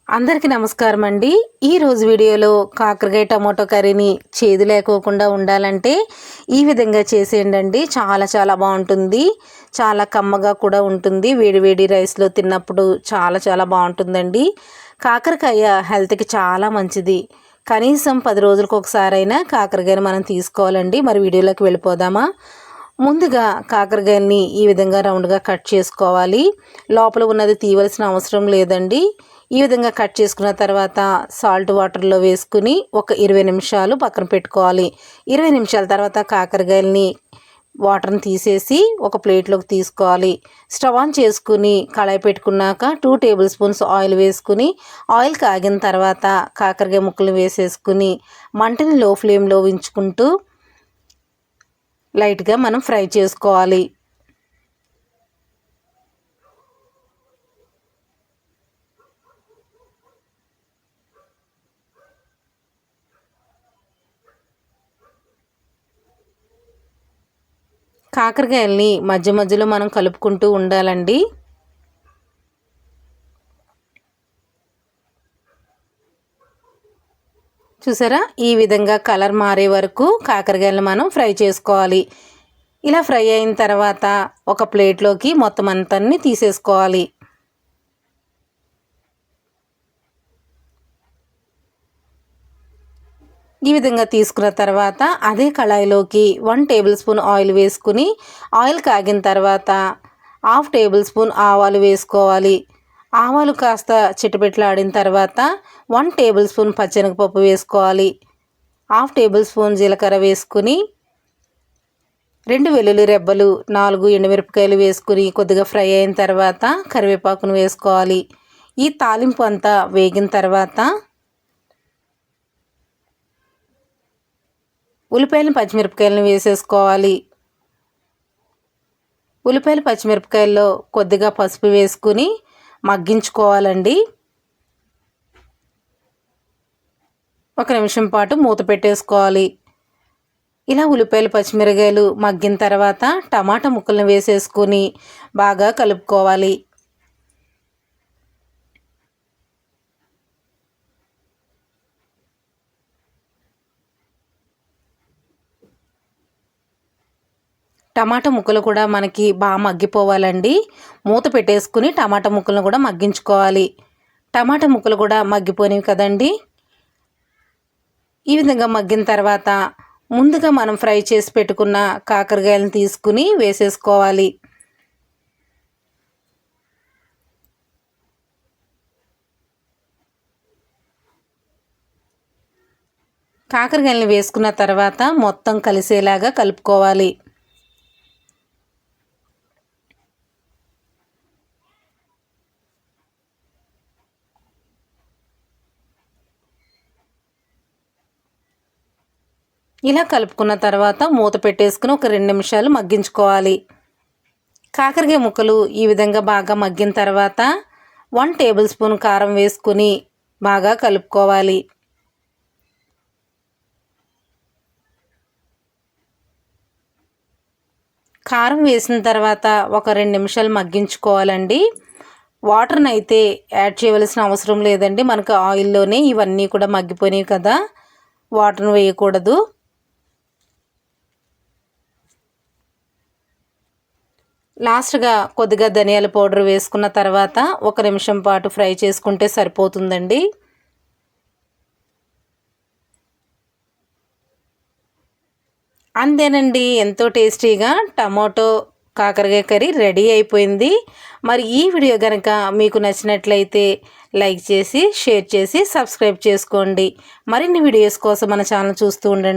అందరికీ నమస్కారం అండి. ఈరోజు వీడియోలో కాకరకాయ టమోటో కర్రీని చేదు లేకోకుండా ఉండాలంటే ఈ విధంగా చేసేయండి. చాలా చాలా బాగుంటుంది. చాలా కమ్మగా కూడా ఉంటుంది. వేడి వేడి రైస్లో తిన్నప్పుడు చాలా చాలా బాగుంటుందండి. కాకరకాయ హెల్త్కి చాలా మంచిది. కనీసం 10 రోజులకు ఒకసారైనా కాకరకాయని మనం తీసుకోవాలండి. మరి వీడియోలోకి వెళ్ళిపోదామా? ముందుగా కాకరకాయని ఈ విధంగా రౌండ్గా కట్ చేసుకోవాలి. లోపల ఉన్నది తీయవలసిన అవసరం లేదండి. ఈ విధంగా కట్ చేసుకున్న తర్వాత సాల్ట్ వాటర్లో వేసుకుని ఒక 20 నిమిషాలు పక్కన పెట్టుకోవాలి. 20 నిమిషాల తర్వాత కాకరకాయలని వాటర్ని తీసేసి ఒక ప్లేట్లోకి తీసుకోవాలి. స్టవ్ ఆన్ చేసుకుని కళాయి పెట్టుకున్నాక 2 టేబుల్ స్పూన్స్ ఆయిల్ వేసుకుని ఆయిల్ కాగిన తర్వాత కాకరకాయ ముక్కలు వేసేసుకుని మంటని లో ఫ్లేమ్లో ఉంచుకుంటూ లైట్గా మనం ఫ్రై చేసుకోవాలి. కాకరకాయల్ని మధ్య మధ్యలో మనం కలుపుకుంటూ ఉండాలండి. చూసారా, ఈ విధంగా కలర్ మారే వరకు కాకరకాయలను మనం ఫ్రై చేసుకోవాలి. ఇలా ఫ్రై అయిన తర్వాత ఒక ప్లేట్లోకి మొత్తం అంతా తీసేసుకోవాలి. ఈ విధంగా తీసుకున్న తర్వాత అదే కళాయిలోకి 1 టేబుల్ స్పూన్ ఆయిల్ వేసుకుని ఆయిల్ కాగిన తర్వాత 1/2 టేబుల్ స్పూన్ ఆవాలు వేసుకోవాలి. ఆవాలు కాస్త చిటపెట్లాడిన తర్వాత 1 టేబుల్ స్పూన్ పచ్చెనగపప్పు వేసుకోవాలి. 1/2 టేబుల్ స్పూన్ జీలకర్ర వేసుకుని 2 వెల్లుల్లి రెబ్బలు 4 ఎండుమిరపకాయలు వేసుకుని కొద్దిగా ఫ్రై అయిన తర్వాత కరివేపాకును వేసుకోవాలి. ఈ తాలింపు అంతా వేగిన తర్వాత ఉల్లిపాయలు పచ్చిమిరపకాయలను వేసేసుకోవాలి. ఉల్లిపాయలు పచ్చిమిరపకాయల్లో కొద్దిగా పసుపు వేసుకుని మగ్గించుకోవాలండి. 1 నిమిషం పాటు మూత పెట్టేసుకోవాలి. ఇలా ఉల్లిపాయలు పచ్చిమిరపకాయలు మగ్గిన తర్వాత టమాటా ముక్కలను వేసేసుకుని బాగా కలుపుకోవాలి. టమాటా ముక్కలు కూడా మనకి బాగా మగ్గిపోవాలండి. మూత పెట్టేసుకుని టమాటా ముక్కలను కూడా మగ్గించుకోవాలి. టమాటా ముక్కలు కూడా మగ్గిపోయినవి కదండి. ఈ విధంగా మగ్గిన తర్వాత ముందుగా మనం ఫ్రై చేసి పెట్టుకున్న కాకరకాయలను తీసుకుని వేసేసుకోవాలి. కాకరకాయలను వేసుకున్న తర్వాత మొత్తం కలిసేలాగా కలుపుకోవాలి. ఇలా కలుపుకున్న తర్వాత మూత పెట్టేసుకుని ఒక 2 నిమిషాలు మగ్గించుకోవాలి. కాకరకాయ ముక్కలు ఈ విధంగా బాగా మగ్గిన తర్వాత 1 టేబుల్ స్పూన్ కారం వేసుకుని బాగా కలుపుకోవాలి. కారం వేసిన తర్వాత ఒక 2 నిమిషాలు మగ్గించుకోవాలండి. వాటర్ని అయితే యాడ్ చేయవలసిన అవసరం లేదండి. మనకు ఆయిల్లోనే ఇవన్నీ కూడా మగ్గిపోయినాయి కదా, వాటర్ని వేయకూడదు. లాస్ట్గా కొద్దిగా ధనియాల పౌడర్ వేసుకున్న తర్వాత 1 నిమిషం పాటు ఫ్రై చేసుకుంటే సరిపోతుందండి. అంతేనండి, ఎంతో టేస్టీగా టమాటో కాకరకాయ కర్రీ రెడీ అయిపోయింది. మరి ఈ వీడియో కనుక మీకు నచ్చినట్లయితే లైక్ చేసి షేర్ చేసి సబ్స్క్రైబ్ చేసుకోండి. మరిన్ని వీడియోస్ కోసం మన ఛానల్ చూస్తూ ఉండండి.